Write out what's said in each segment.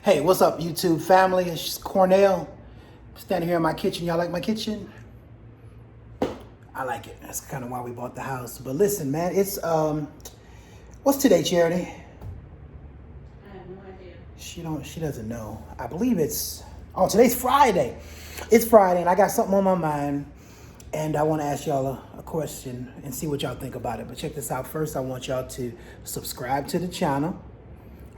Hey, what's up, YouTube family? It's just Cornell. I'm standing here in my kitchen. Y'all like my kitchen? I like it. That's kind of why we bought the house. But listen, man, it's what's today, Charity? I have no idea. She doesn't know. I believe today's Friday. It's Friday, and I got something on my mind, and I want to ask y'all a question and see what y'all think about it. But check this out. First, I want y'all to subscribe to the channel.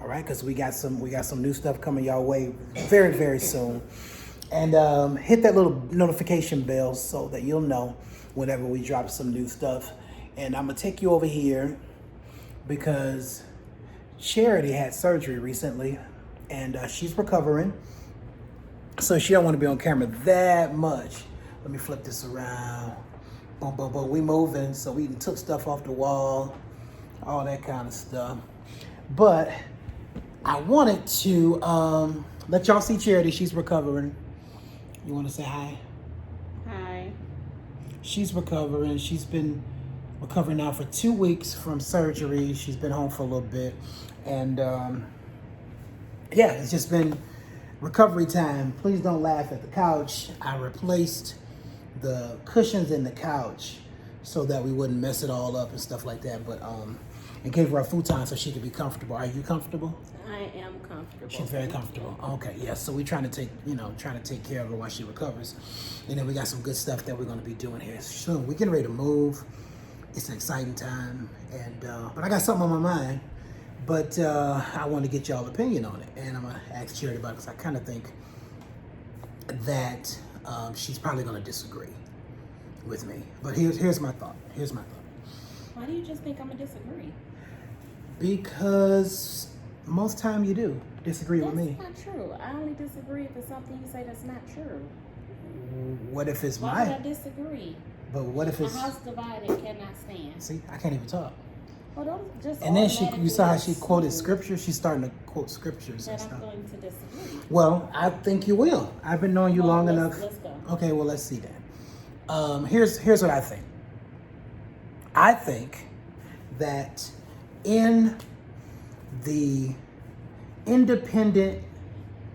All right, because we got some new stuff coming y'all way very, very soon. And hit that little notification bell so that you'll know whenever we drop some new stuff. And I'm gonna take you over here because Charity had surgery recently, and she's recovering. So she don't want to be on camera that much. Let me flip this around. Boom, boom, boom. We moving, so we took stuff off the wall, all that kind of stuff. But I wanted to let y'all see Charity. She's recovering. You want to say hi? Hi. She's recovering. She's been recovering now for 2 weeks from surgery. She's been home for a little bit. And yeah, it's just been recovery time. Please don't laugh at the couch. I replaced the cushions in the couch so that we wouldn't mess it all up and stuff like that. But and gave her a futon so she could be comfortable. Are you comfortable? I am comfortable. She's very comfortable. Okay, yeah. So we're trying to take care of her while she recovers. And then we got some good stuff that we're going to be doing here soon. We're getting ready to move. It's an exciting time, and but I got something on my mind. But I want to get y'all opinion on it, and I'm gonna ask Charity about it because I kind of think that she's probably going to disagree with me. But here's my thought. Why do you just think I'm gonna disagree? Because most time you do disagree with me. That's not true. I only disagree if it's something you say that's not true. What if it's Why would I disagree? But what if it's... A house divided cannot stand. See, I can't even talk. Well, don't just... And then you saw how she quoted scripture? She's starting to quote scriptures and Then stuff. I'm going to disagree. Well, I think you will. I've been knowing you long enough. Let's go. Okay, well, let's see that. Here's what I think. I think that in the independent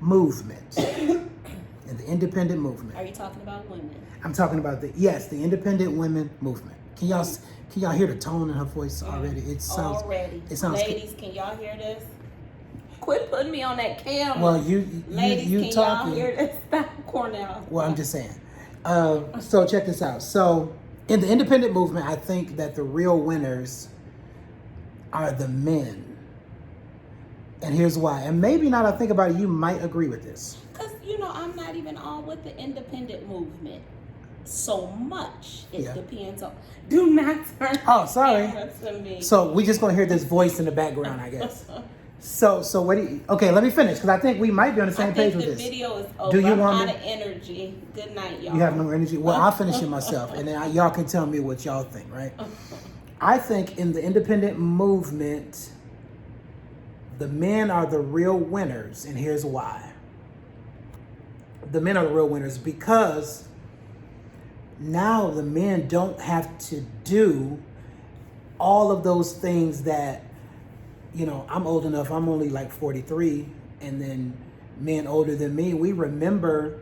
movement, Are you talking about women? I'm talking about the independent women movement. Can y'all hear the tone in her voice already? It sounds. Ladies, can y'all hear this? Quit putting me on that camera. Well, ladies, you can talking. y'all hear this? Stop, Cornell. Well, I'm just saying. So check this out. So in the independent movement, I think that the real winners are the men. And here's why. And maybe now that I think about it, you might agree with this. Because, I'm not even all with the independent movement so much. It depends on... Do not turn sorry. the camera to me. So we're just going to hear this voice in the background, I guess. So what do you... Okay, let me finish, because I think we might be on the same page with this. The video is over. I'm out of energy. Good night, y'all. You have no energy? Well, I'll finish it myself, and then y'all can tell me what y'all think, right? I think in the independent movement, the men are the real winners, and here's why. The men are the real winners because now the men don't have to do all of those things that, I'm old enough, I'm only like 43, and then men older than me, we remember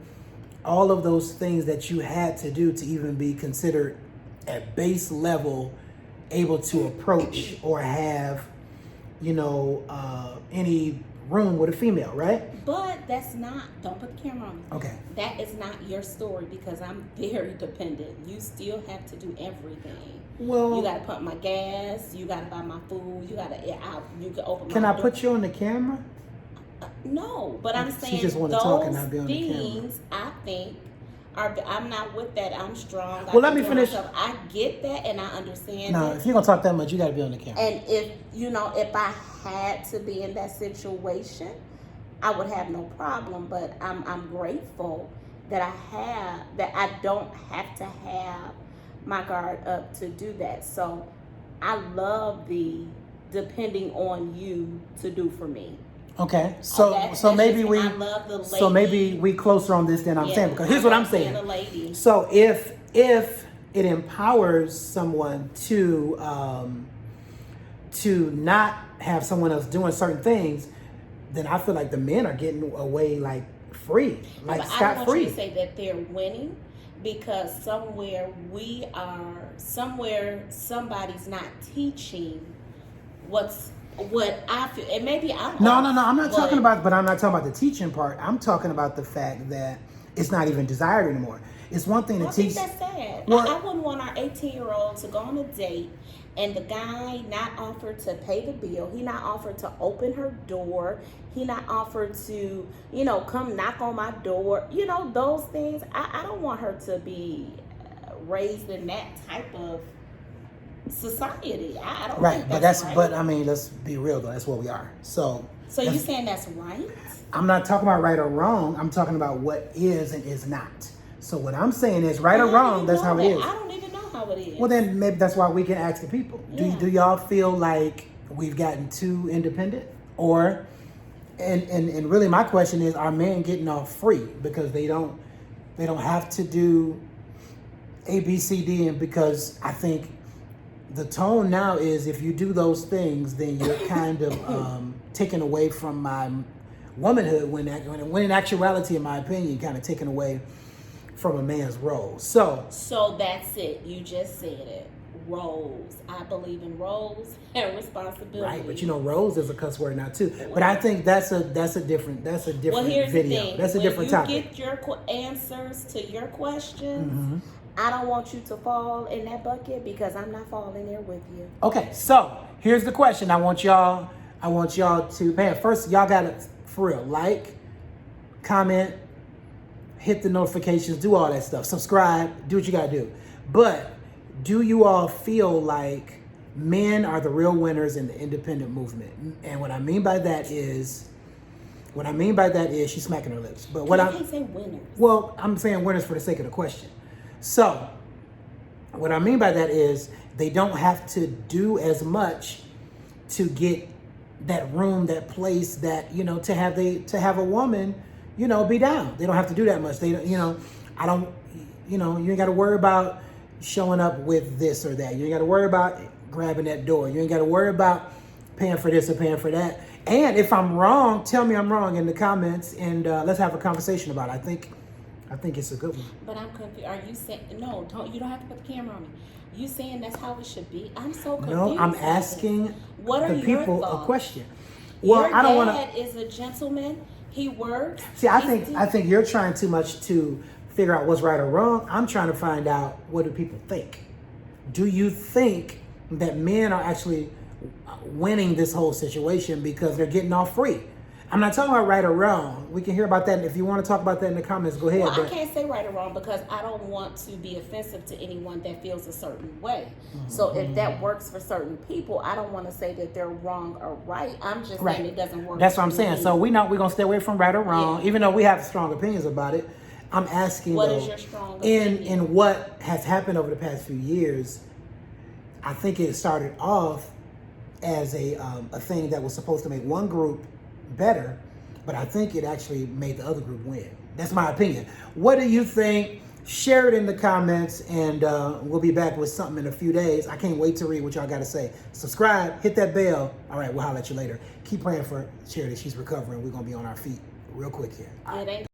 all of those things that you had to do to even be considered at base level able to approach or have, any room with a female, right? But that's not, don't put the camera on me. Okay. That is not your story because I'm very dependent. You still have to do everything. Well, you got to pump my gas, you got to buy my food, you can open my Can I door. put you on the camera? No, but I'm saying just wanna those talk and not be on the camera. things I think I'm not with that. I'm strong. Well, let me finish. I get that and I understand No, it. if you're gonna talk that much, you gotta be on the camera. And if I had to be in that situation, I would have no problem. But I'm grateful that I don't have to have my guard up to do that. So I love the depending on you to do for me. Okay, so maybe we closer on this than I'm saying, because here's what I'm saying. So if it empowers someone to not have someone else doing certain things, then I feel like the men are getting away like free, like But I scot don't want you free. to say that they're winning, because somewhere somebody's not teaching what I feel, and maybe I'm No, off, I'm not but- talking about. But I'm not talking about the teaching part. I'm talking about the fact that it's not even desired anymore. It's one thing to I think teach. that's sad. Well- I wouldn't want our 18-year-old to go on a date and the guy not offer to pay the bill. He not offer to open her door. He not offer to, come knock on my door. Those things. I don't want her to be raised in that type of society. I don't Right, think but that's right. but I mean, let's be real though. That's what we are. So you saying that's right? I'm not talking about right or wrong. I'm talking about what is and is not. So what I'm saying is right or wrong. That's how it is. I don't even know how it is. Well, then maybe that's why we can ask the people. Yeah. Do y'all feel like we've gotten too independent, or and really my question is, are men getting off free because they don't have to do A, B, C, D, and because I think the tone now is if you do those things, then you're kind of taken away from my womanhood. When in actuality, in my opinion, kind of taken away from a man's role. So that's it. You just said it. Roles. I believe in roles and responsibility. right, but roles is a cuss word now too. But I think that's a different Well, here's video. The thing. That's a different when topic. you get your answers to your questions, Mm-hmm. I don't want you to fall in that bucket because I'm not falling there with you. Okay, so here's the question. I want y'all to pay. First, y'all gotta for real like, comment, hit the notifications, do all that stuff. Subscribe, do what you gotta do. But do you all feel like men are the real winners in the independent movement? And what I mean by that is she's smacking her lips. But what I I'm can't say winners. Well, I'm saying winners for the sake of the question. So, what I mean by that is they don't have to do as much to get that room, that place, that to have a woman, be down. They don't have to do that much. They, I don't, you ain't got to worry about showing up with this or that. You ain't got to worry about grabbing that door. You ain't got to worry about paying for this or paying for that. And if I'm wrong, tell me I'm wrong in the comments, and let's have a conversation about it. I think it's a good one. But I'm confused. Are you saying no? You don't have to put the camera on me. You saying that's how it should be? I'm so confused. No, I'm asking the people a question. Well, Your I don't want dad is a gentleman. He works. See, I think you're trying too much to figure out what's right or wrong. I'm trying to find out, what do people think? Do you think that men are actually winning this whole situation because they're getting off free? I'm not talking about right or wrong. We can hear about that. If you want to talk about that in the comments, go ahead. Well, but I can't say right or wrong because I don't want to be offensive to anyone that feels a certain way. So if that works for certain people, I don't want to say that they're wrong or right. I'm just saying it doesn't work. That's what I'm for saying. me. So we're going to stay away from right or wrong, Yeah. even though we have strong opinions about it. I'm asking, What though, is your strong opinion? in what has happened over the past few years, I think it started off as a thing that was supposed to make one group better, but I think it actually made the other group win. That's my opinion. What do you think? Share it in the comments, and we'll be back with something in a few days. I can't wait to read what y'all got to say. Subscribe, hit that bell. All right, we'll holler at you later. Keep praying for Charity. She's recovering. We're going to be on our feet real quick here. All right. It ain't